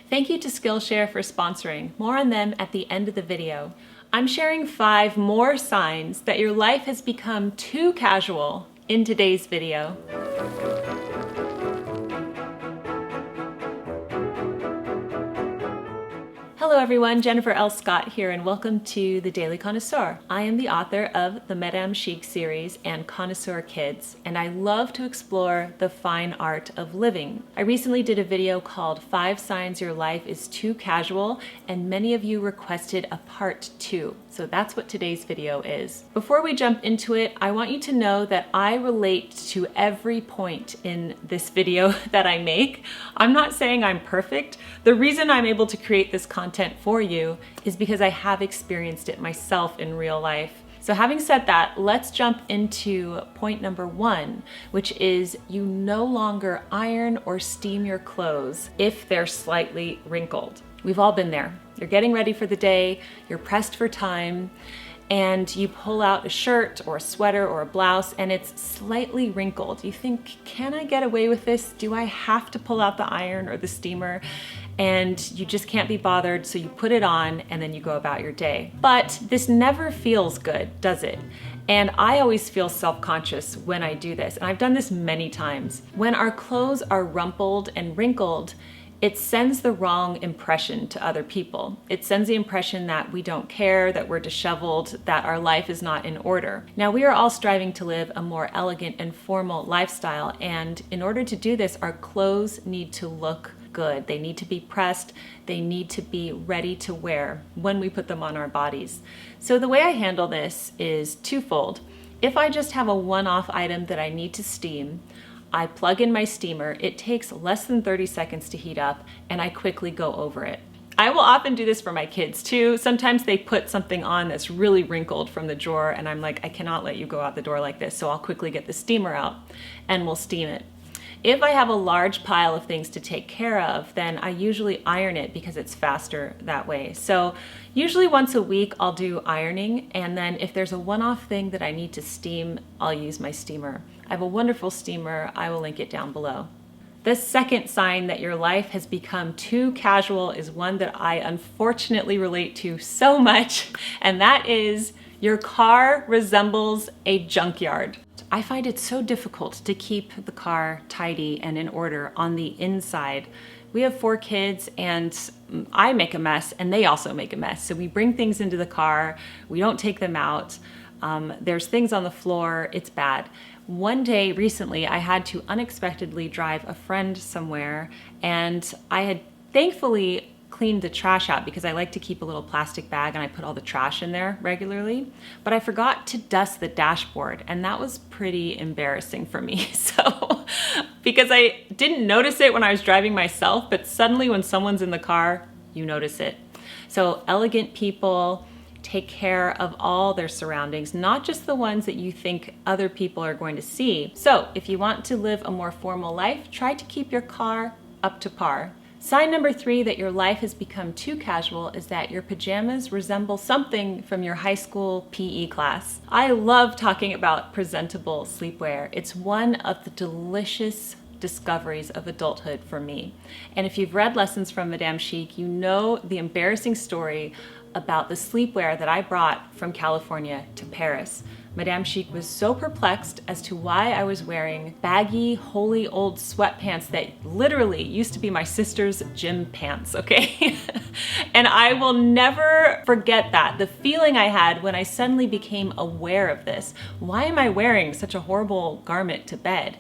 Thank you to Skillshare for sponsoring. More on them at the end of the video. I'm sharing 5 more signs that your life has become too casual in today's video. Hello everyone, Jennifer L. Scott here, and welcome to the Daily Connoisseur. I am the author of the Madame Chic series and Connoisseur Kids, and I love to explore the fine art of living. I recently did a video called 5 Signs Your Life is Too Casual, and many of you requested a part 2. So that's what today's video is. Before we jump into it, I want you to know that I relate to every point in this video that I make. I'm not saying I'm perfect. The reason I'm able to create this content for you is because I have experienced it myself in real life. So having said that, let's jump into point number 1, which is you no longer iron or steam your clothes if they're slightly wrinkled. We've all been there. You're getting ready for the day, you're pressed for time, and you pull out a shirt or a sweater or a blouse and it's slightly wrinkled. You think, can I get away with this? Do I have to pull out the iron or the steamer? And you just can't be bothered, so you put it on and then you go about your day. But this never feels good, does it? And I always feel self-conscious when I do this, and I've done this many times. When our clothes are rumpled and wrinkled, it sends the wrong impression to other people. It sends the impression that we don't care, that we're disheveled, that our life is not in order. Now, we are all striving to live a more elegant and formal lifestyle, and in order to do this, our clothes need to look good. They need to be pressed. They need to be ready to wear when we put them on our bodies. So the way I handle this is twofold. If I just have a one-off item that I need to steam, I plug in my steamer. It takes less than 30 seconds to heat up, and I quickly go over it. I will often do this for my kids too. Sometimes they put something on that's really wrinkled from the drawer, and I'm like, I cannot let you go out the door like this, so I'll quickly get the steamer out and we'll steam it. If I have a large pile of things to take care of, then I usually iron it because it's faster that way. So usually once a week I'll do ironing, and then if there's a one-off thing that I need to steam, I'll use my steamer. I have a wonderful steamer. I will link it down below. The second sign that your life has become too casual is one that I unfortunately relate to so much, and that is your car resembles a junkyard. I find it so difficult to keep the car tidy and in order on the inside. We have 4 kids and I make a mess and they also make a mess. So we bring things into the car, we don't take them out. There's things on the floor, it's bad. One day recently, I had to unexpectedly drive a friend somewhere, and I had thankfully cleaned the trash out because I like to keep a little plastic bag and I put all the trash in there regularly, but I forgot to dust the dashboard, and that was pretty embarrassing for me. So, because I didn't notice it when I was driving myself, but suddenly when someone's in the car, you notice it. So elegant people take care of all their surroundings, not just the ones that you think other people are going to see. So if you want to live a more formal life, try to keep your car up to par. Sign number 3 that your life has become too casual is that your pajamas resemble something from your high school PE class. I love talking about presentable sleepwear. It's one of the delicious discoveries of adulthood for me. And if you've read Lessons from Madame Chic, you know the embarrassing story about the sleepwear that I brought from California to Paris. Madame Chic was so perplexed as to why I was wearing baggy, holy old sweatpants that literally used to be my sister's gym pants, okay? And I will never forget that, the feeling I had when I suddenly became aware of this. Why am I wearing such a horrible garment to bed?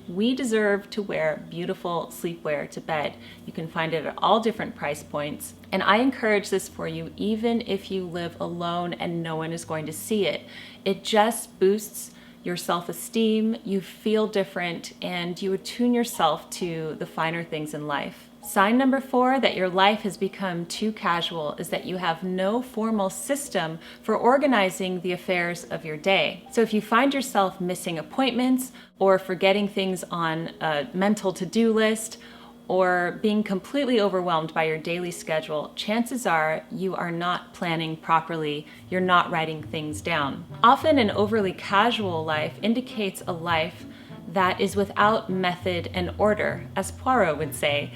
We deserve to wear beautiful sleepwear to bed. You can find it at all different price points. And I encourage this for you even if you live alone and no one is going to see it. It just boosts your self-esteem, you feel different, and you attune yourself to the finer things in life. Sign number 4 that your life has become too casual is that you have no formal system for organizing the affairs of your day. So if you find yourself missing appointments or forgetting things on a mental to-do list or being completely overwhelmed by your daily schedule, chances are you are not planning properly, you're not writing things down. Often an overly casual life indicates a life that is without method and order, as Poirot would say.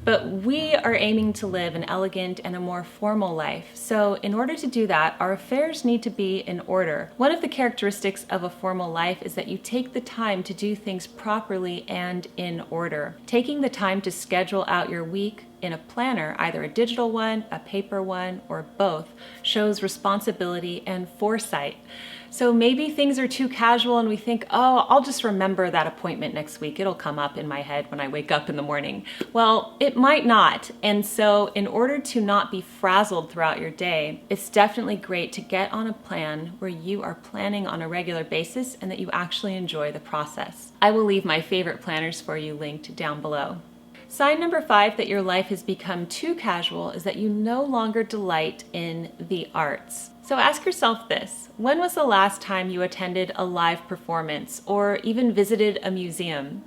But we are aiming to live an elegant and a more formal life. So in order to do that, our affairs need to be in order. One of the characteristics of a formal life is that you take the time to do things properly and in order. Taking the time to schedule out your week in a planner, either a digital one, a paper one, or both, shows responsibility and foresight. So maybe things are too casual and we think, oh, I'll just remember that appointment next week. It'll come up in my head when I wake up in the morning. Well, it might not. And so in order to not be frazzled throughout your day, it's definitely great to get on a plan where you are planning on a regular basis and that you actually enjoy the process. I will leave my favorite planners for you linked down below. Sign number 5 that your life has become too casual is that you no longer delight in the arts. So ask yourself this: when was the last time you attended a live performance or even visited a museum?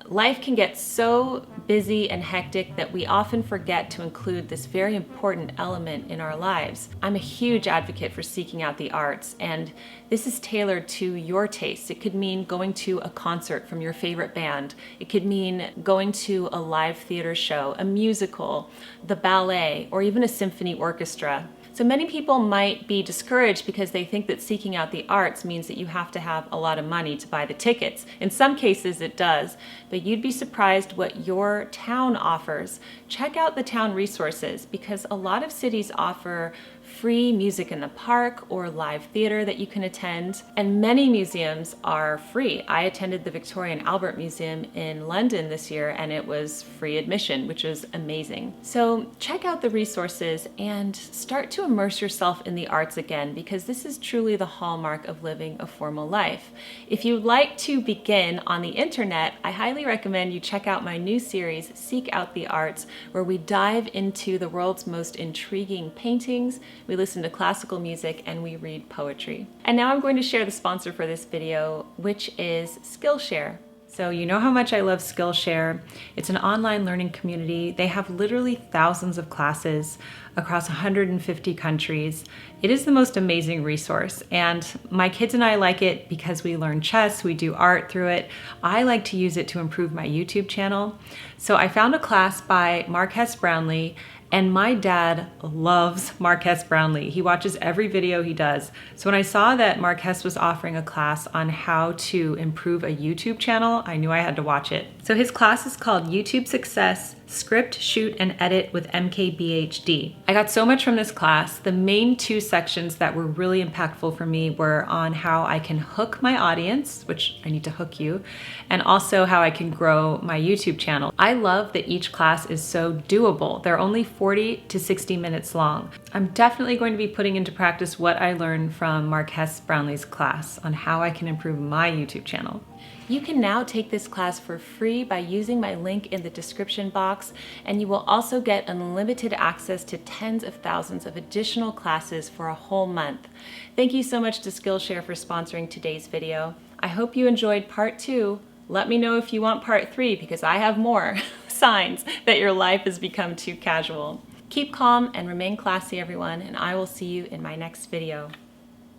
Life can get so busy and hectic that we often forget to include this very important element in our lives. I'm a huge advocate for seeking out the arts, and this is tailored to your tastes. It could mean going to a concert from your favorite band. It could mean going to a live theater show, a musical, the ballet, or even a symphony orchestra. So many people might be discouraged because they think that seeking out the arts means that you have to have a lot of money to buy the tickets. In some cases it does, but you'd be surprised what your town offers. Check out the town resources, because a lot of cities offer free music in the park or live theater that you can attend, and many museums are free. I attended the Victoria and Albert Museum in London this year and it was free admission, which was amazing. So check out the resources and start to immerse yourself in the arts again, because this is truly the hallmark of living a formal life. If you'd like to begin on the internet, I highly recommend you check out my new series, Seek Out the Arts, where we dive into the world's most intriguing paintings, we listen to classical music, and we read poetry. And now I'm going to share the sponsor for this video, which is Skillshare. So you know how much I love Skillshare. It's an online learning community. They have literally thousands of classes across 150 countries. It is the most amazing resource, and my kids and I like it because we learn chess, we do art through it. I like to use it to improve my YouTube channel. So I found a class by Marques Brownlee, and my dad loves Marques Brownlee. He watches every video he does. So when I saw that Marques was offering a class on how to improve a YouTube channel, I knew I had to watch it. So his class is called YouTube Success: Script, Shoot, and Edit with MKBHD. I got so much from this class. The main 2 sections that were really impactful for me were on how I can hook my audience, which I need to hook you, and also how I can grow my YouTube channel. I love that each class is so doable. They're only 40 to 60 minutes long. I'm definitely going to be putting into practice what I learned from Marques Brownlee's class on how I can improve my YouTube channel. You can now take this class for free by using my link in the description box, and you will also get unlimited access to tens of thousands of additional classes for a whole month. Thank you so much to Skillshare for sponsoring today's video. I hope you enjoyed part 2. Let me know if you want part 3, because I have more signs that your life has become too casual. Keep calm and remain classy, everyone, and I will see you in my next video.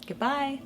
Goodbye.